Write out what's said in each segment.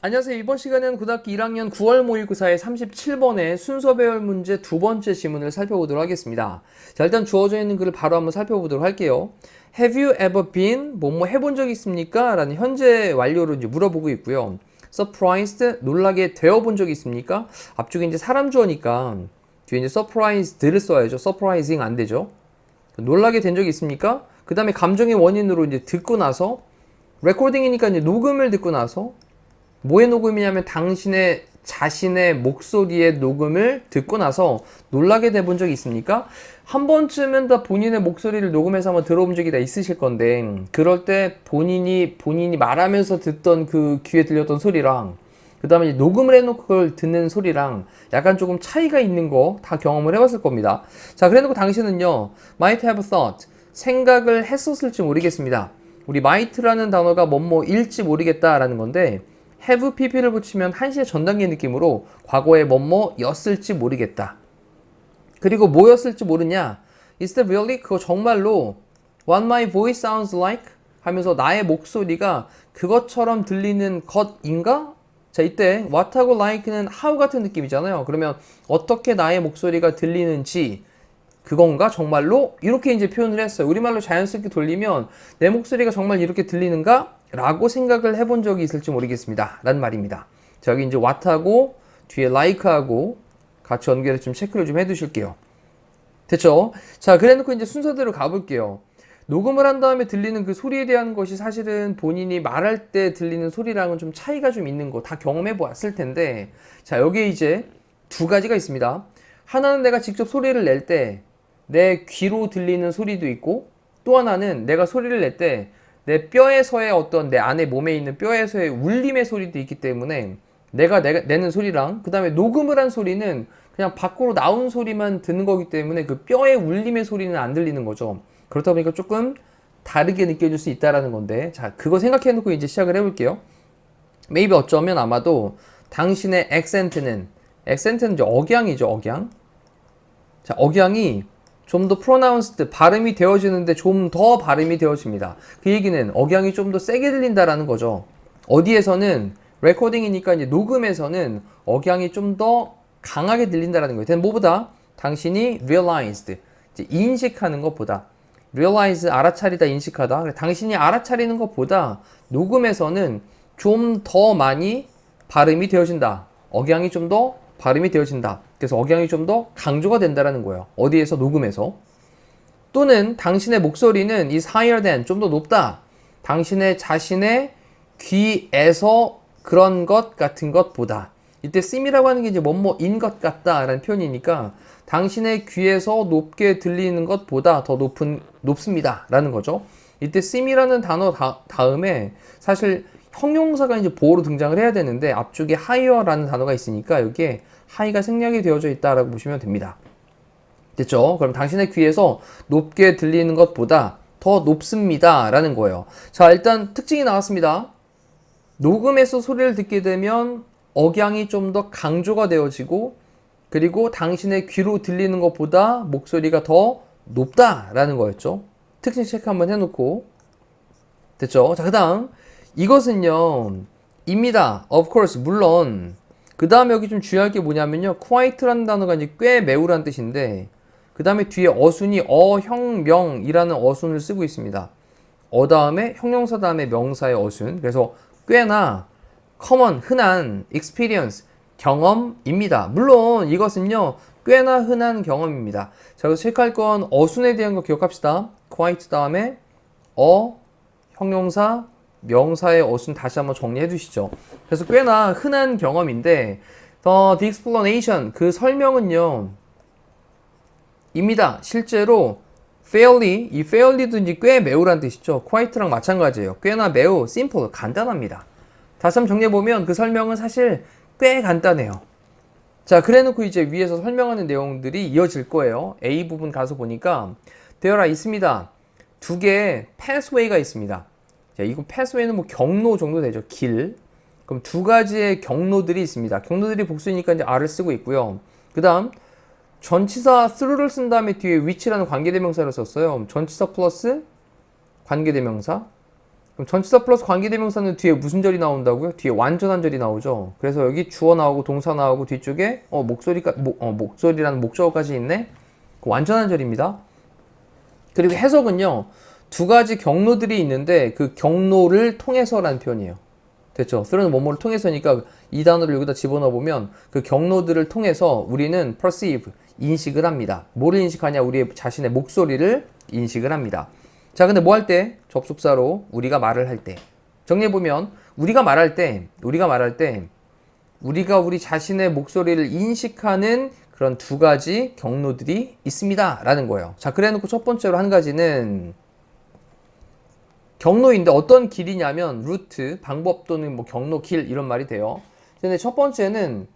안녕하세요. 이번 시간에는 고등학교 1학년 9월 모의고사의 37번의 순서 배열 문제 두 번째 지문을 살펴보도록 하겠습니다. 자, 일단 주어져 있는 글을 바로 한번 살펴보도록 할게요. Have you ever been? 뭐뭐 해본 적 있습니까? 라는 현재 완료로 이제 물어보고 있고요. Surprised? 놀라게 되어본 적 있습니까? 앞쪽에 이제 사람 주어니까 뒤에 이제 surprised를 써야죠. surprising 안 되죠. 놀라게 된 적이 있습니까? 그 다음에 감정의 원인으로 이제 듣고 나서 레코딩이니까 이제 녹음을 듣고 나서 뭐의 녹음이냐면 당신의 자신의 목소리의 녹음을 듣고 나서 놀라게 돼본 적이 있습니까? 한 번쯤은 다 본인의 목소리를 녹음해서 한번 들어본 적이 다 있으실 건데 그럴 때 본인이 말하면서 듣던 그 귀에 들렸던 소리랑 그 다음에 녹음을 해놓고 그걸 듣는 소리랑 약간 조금 차이가 있는 거 다 경험을 해봤을 겁니다. 자, 그래놓고 당신은요 might have thought 생각을 했었을지 모르겠습니다. 우리 might라는 단어가 뭐뭐일지 모르겠다라는 건데 have pp를 붙이면 한시의 전단계 느낌으로 과거에 뭐뭐였을지 모르겠다. 그리고 뭐였을지 모르냐? Is that really? 그거 정말로 what my voice sounds like? 하면서 나의 목소리가 그것처럼 들리는 것인가? 자, 이때 what하고 like는 how 같은 느낌이잖아요. 그러면 어떻게 나의 목소리가 들리는지 그건가? 정말로? 이렇게 이제 표현을 했어요. 우리말로 자연스럽게 돌리면 내 목소리가 정말 이렇게 들리는가? 라고 생각을 해본 적이 있을지 모르겠습니다. 라는 말입니다. 자, 여기 이제 what하고 뒤에 like하고 같이 연결해서 좀 체크를 좀 해두실게요. 됐죠? 자, 그래 놓고 이제 순서대로 가볼게요. 녹음을 한 다음에 들리는 그 소리에 대한 것이 사실은 본인이 말할 때 들리는 소리랑은 좀 차이가 좀 있는 거 다 경험해 보았을 텐데 자, 여기에 이제 두 가지가 있습니다. 하나는 내가 직접 소리를 낼 때 내 귀로 들리는 소리도 있고 또 하나는 내가 소리를 낼 때 내 뼈에서의 어떤 내 안에 몸에 있는 뼈에서의 울림의 소리도 있기 때문에 내가 내는 소리랑 그 다음에 녹음을 한 소리는 그냥 밖으로 나온 소리만 듣는 거기 때문에 그 뼈의 울림의 소리는 안 들리는 거죠. 그렇다 보니까 조금 다르게 느껴질 수 있다라는 건데 자, 그거 생각해 놓고 이제 시작을 해볼게요. maybe 어쩌면 아마도 당신의 액센트는 이제 억양이죠. 억양. 자, 억양이 좀 더 pronounced, 발음이 되어지는데 좀 더 발음이 되어집니다. 그 얘기는 억양이 좀 더 세게 들린다라는 거죠. 어디에서는 레코딩이니까 이제 녹음에서는 억양이 좀 더 강하게 들린다라는 거예요. 뭐보다 당신이 realized, 이제 인식하는 것보다 realize 알아차리다, 인식하다. 당신이 알아차리는 것보다 녹음에서는 좀 더 많이 발음이 되어진다. 억양이 좀 더 발음이 되어진다. 그래서 억양이 좀 더 강조가 된다라는 거예요. 어디에서? 녹음에서. 또는 당신의 목소리는 is higher than, 좀 더 높다. 당신의 자신의 귀에서 그런 것 같은 것보다. 이때 seem이라고 하는 게 이제 뭐뭐인 것 같다라는 표현이니까 당신의 귀에서 높게 들리는 것보다 더 높습니다. 라는 거죠. 이때 seem이라는 단어 다음에 사실 형용사가 이제 보호로 등장을 해야 되는데 앞쪽에 higher라는 단어가 있으니까 여기에 high가 생략이 되어져 있다라고 보시면 됩니다. 됐죠? 그럼 당신의 귀에서 높게 들리는 것보다 더 높습니다. 라는 거예요. 자, 일단 특징이 나왔습니다. 녹음에서 소리를 듣게 되면 억양이 좀 더 강조가 되어지고 그리고 당신의 귀로 들리는 것보다 목소리가 더 높다라는 거였죠. 특징 체크 한번 해놓고 됐죠? 자, 그 다음 이것은요 입니다. Of course, 물론. 그 다음에 여기 좀 주의할 게 뭐냐면요 quite라는 단어가 이제 꽤 매우란 뜻인데 그 다음에 뒤에 어순이 어형명이라는 어순을 쓰고 있습니다. 다음에 형용사 다음에 명사의 어순. 그래서 꽤나 common, 흔한 experience, 경험입니다. 물론 이것은요 꽤나 흔한 경험입니다. 자, 그래서 체크할 건 어순에 대한 거 기억합시다. quite 다음에 형용사, 명사의 어순 다시 한번 정리해 두시죠. 그래서 꽤나 흔한 경험인데 the explanation, 그 설명은요 입니다. 실제로 fairly, 이 fairly도 이제 꽤 매우란 뜻이죠. quite랑 마찬가지예요. 꽤나 매우 simple, 간단합니다. 다시 한번 정리해보면 그 설명은 사실 꽤 간단해요. 자, 그래 놓고 이제 위에서 설명하는 내용들이 이어질 거예요. A 부분 가서 보니까 there are 있습니다. 두 개의 pathway가 있습니다. 자, 이거 pathway는 뭐 경로 정도 되죠. 길. 그럼 두 가지의 경로들이 있습니다. 경로들이 복수니까 이제 R을 쓰고 있고요. 그 다음 전치사 through를 쓴 다음에 뒤에 which라는 관계대명사를 썼어요. 전치사 플러스 관계대명사. 그럼 전치사 플러스 관계대명사는 뒤에 무슨 절이 나온다고요? 뒤에 완전한 절이 나오죠. 그래서 여기 주어 나오고 동사 나오고 뒤쪽에 목소리라는 목적어까지 있네. 그 완전한 절입니다. 그리고 해석은요. 두 가지 경로들이 있는데 그 경로를 통해서라는 표현이에요. 됐죠? through는 뭐뭐를 통해서니까 이 단어를 여기다 집어넣어 보면 그 경로들을 통해서 우리는 perceive, 인식을 합니다. 뭐를 인식하냐? 우리의 자신의 목소리를 인식을 합니다. 자, 근데 뭐 할 때? 접속사로 우리가 말을 할 때. 정리해 보면 우리가 말할 때 우리가 우리 자신의 목소리를 인식하는 그런 두 가지 경로들이 있습니다. 라는 거예요. 자, 그래 놓고 첫 번째로 한 가지는 경로인데 어떤 길이냐면 루트, 방법 또는 뭐 경로, 길 이런 말이 돼요. 근데 첫 번째는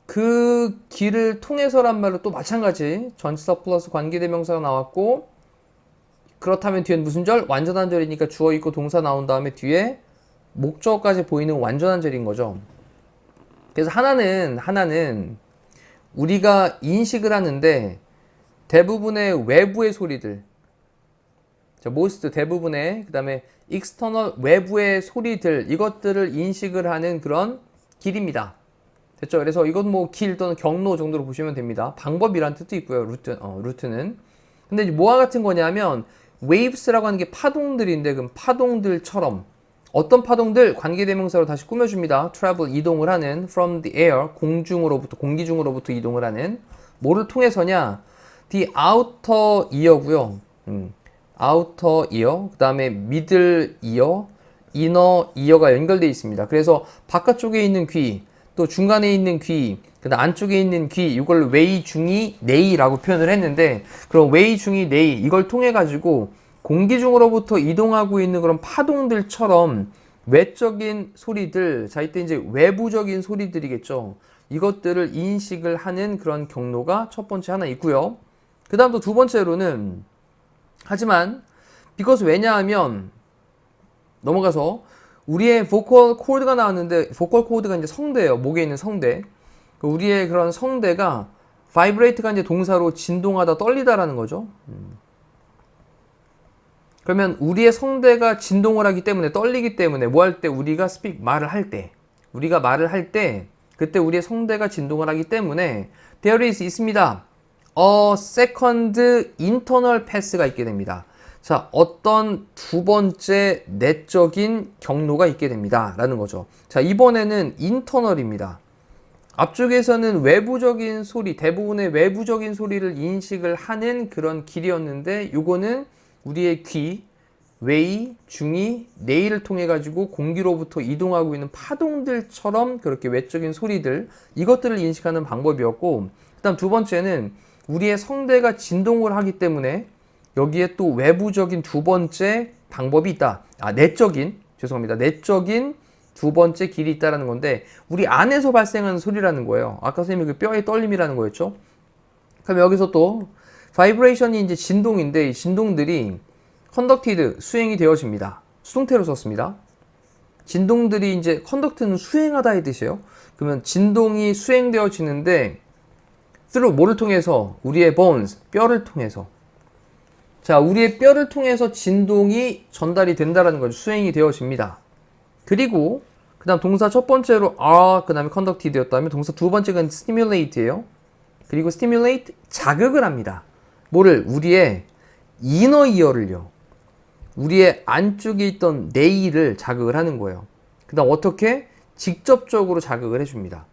그 길을 통해서란 말로 또 마찬가지 전치사 플러스 관계대명사가 나왔고 그렇다면 뒤엔 무슨 절? 완전한 절이니까 주어 있고 동사 나온 다음에 뒤에 목적어까지 보이는 완전한 절인 거죠. 그래서 하나는 우리가 인식을 하는데 대부분의 외부의 소리들 most 대부분의 그 다음에 external 외부의 소리들 이것들을 인식을 하는 그런 길입니다. 됐죠? 그래서 이건 뭐 길 또는 경로 정도로 보시면 됩니다. 방법이란 뜻도 있고요. 루트는. 근데 이제 뭐와 같은 거냐면 waves라고 하는 게 파동들인데 그럼 파동들처럼 어떤 파동들 관계대명사로 다시 꾸며줍니다. travel 이동을 하는 from the air 공기 중으로부터 이동을 하는 뭐를 통해서냐? the outer ear고요. outer ear, 그 다음에 middle ear, inner ear가 연결되어 있습니다. 그래서 바깥쪽에 있는 귀, 또 중간에 있는 귀, 그 다음 안쪽에 있는 귀, 이걸 웨이, 중이, 네이라고 표현을 했는데 그럼 웨이, 중이, 네이 이걸 통해 가지고 공기 중으로부터 이동하고 있는 그런 파동들처럼 외적인 소리들, 자 이때 이제 외부적인 소리들이겠죠. 이것들을 인식을 하는 그런 경로가 첫 번째 하나 있고요. 그 다음 또 두 번째로는 하지만 because 왜냐하면 넘어가서 우리의 보컬 코드가 나왔는데 보컬 코드가 이제 성대예요. 목에 있는 성대. 우리의 그런 성대가 vibrate가 이제 동사로 진동하다 떨리다라는 거죠. 그러면 우리의 성대가 진동을 하기 때문에 떨리기 때문에 뭐 할 때 우리가 말을 할 때 그때 우리의 성대가 진동을 하기 때문에 there is 있습니다. a second internal pass가 있게 됩니다. 자, 어떤 두 번째 내적인 경로가 있게 됩니다. 라는 거죠. 자, 이번에는 인터널입니다. 앞쪽에서는 외부적인 소리, 대부분의 외부적인 소리를 인식을 하는 그런 길이었는데 요거는 우리의 귀, 웨이, 중이, 네이를 통해 가지고 공기로부터 이동하고 있는 파동들처럼 그렇게 외적인 소리들 이것들을 인식하는 방법이었고 그 다음 두 번째는 우리의 성대가 진동을 하기 때문에 여기에 또 외부적인 두 번째 방법이 있다. 내적인 두 번째 길이 있다라는 건데 우리 안에서 발생하는 소리라는 거예요. 아까 선생님이 그 뼈의 떨림이라는 거였죠. 그럼 여기서 또 바이브레이션이 이제 진동인데 이 진동들이 conducted 수행이 되어집니다. 수동태로 썼습니다. 진동들이 이제 conduct는 수행하다의 뜻이에요. 그러면 진동이 수행되어지는데 through 뭐를 통해서? 우리의 bones, 뼈를 통해서. 자, 우리의 뼈를 통해서 진동이 전달이 된다라는 거죠. 수행이 되어집니다. 그리고 그 다음 동사 첫 번째로 그 다음에 conducted 되었다면 동사 두 번째가 stimulate예요. 그리고 stimulate 자극을 합니다. 뭐를? 우리의 inner ear를요. 우리의 안쪽에 있던 네이를 자극을 하는 거예요. 그 다음 어떻게? 직접적으로 자극을 해줍니다.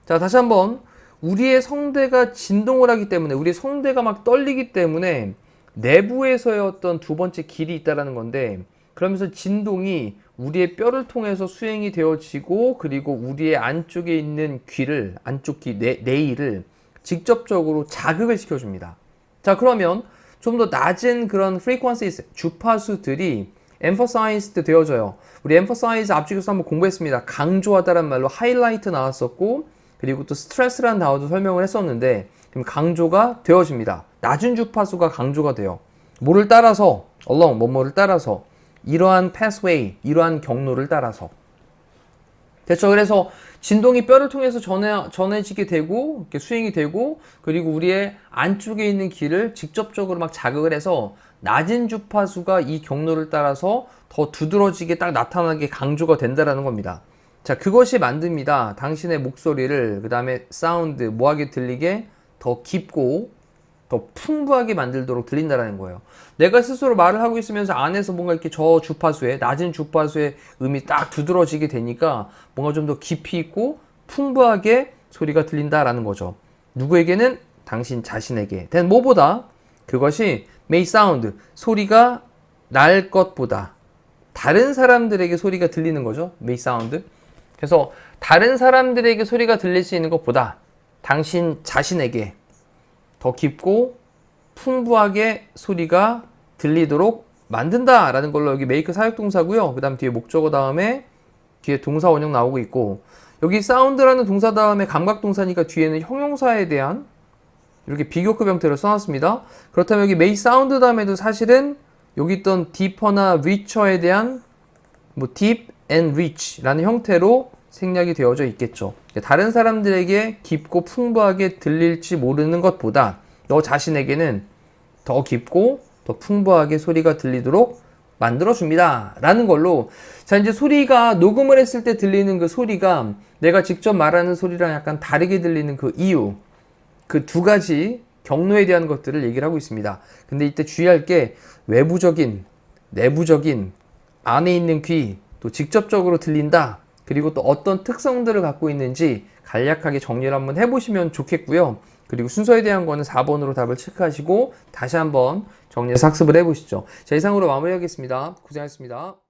자, 다시 한번 우리의 성대가 진동을 하기 때문에 우리의 성대가 막 떨리기 때문에 내부에서의 어떤 두 번째 길이 있다라는 건데 그러면서 진동이 우리의 뼈를 통해서 수행이 되어지고 그리고 우리의 안쪽에 있는 귀를 안쪽 귀 네이를 직접적으로 자극을 시켜줍니다. 자, 그러면 좀 더 낮은 그런 frequencies 주파수들이 emphasized 되어져요. 우리 emphasize 앞쪽에서 한번 공부했습니다. 강조하다란 말로 highlight 나왔었고 그리고 또 스트레스라는 단어도 설명을 했었는데 그럼 강조가 되어집니다. 낮은 주파수가 강조가 돼요. 뭐를 따라서? along 뭐뭐를 따라서 이러한 pathway 이러한 경로를 따라서 됐죠? 그래서 진동이 뼈를 통해서 전해지게 되고, 이렇게 스윙이 되고, 그리고 우리의 안쪽에 있는 귀를 직접적으로 막 자극을 해서 낮은 주파수가 이 경로를 따라서 더 두드러지게 딱 나타나게 강조가 된다라는 겁니다. 자, 그것이 만듭니다. 당신의 목소리를, 그 다음에 사운드, 뭐하게 들리게 더 깊고, 더 풍부하게 만들도록 들린다라는 거예요. 내가 스스로 말을 하고 있으면서 안에서 뭔가 이렇게 저주파수에, 낮은 주파수의 음이 딱 두드러지게 되니까 뭔가 좀 더 깊이 있고 풍부하게 소리가 들린다라는 거죠. 누구에게는? 당신 자신에게. 된 뭐보다? 그것이 may sound, 소리가 날 것보다 다른 사람들에게 소리가 들리는 거죠. may sound. 그래서 다른 사람들에게 소리가 들릴 수 있는 것보다 당신 자신에게 더 깊고 풍부하게 소리가 들리도록 만든다라는 걸로 여기 make 사역동사고요. 그 다음 뒤에 목적어 다음에 뒤에 동사 원형 나오고 있고, 여기 사운드라는 동사 다음에 감각동사니까 뒤에는 형용사에 대한 이렇게 비교급 형태로 써놨습니다. 그렇다면 여기 make sound 다음에도 사실은 여기 있던 deeper나 richer에 대한 뭐 deep and rich라는 형태로 생략이 되어져 있겠죠. 다른 사람들에게 깊고 풍부하게 들릴지 모르는 것보다 너 자신에게는 더 깊고 더 풍부하게 소리가 들리도록 만들어줍니다 라는 걸로, 자, 이제 소리가 녹음을 했을 때 들리는 그 소리가 내가 직접 말하는 소리랑 약간 다르게 들리는 그 이유, 그 두 가지 경로에 대한 것들을 얘기를 하고 있습니다. 근데 이때 주의할 게 외부적인, 내부적인, 안에 있는 귀, 또 직접적으로 들린다, 그리고 또 어떤 특성들을 갖고 있는지 간략하게 정리를 한번 해보시면 좋겠고요. 그리고 순서에 대한 거는 4번으로 답을 체크하시고 다시 한번 정리해서 학습을 해보시죠. 자, 이상으로 마무리하겠습니다. 고생하셨습니다.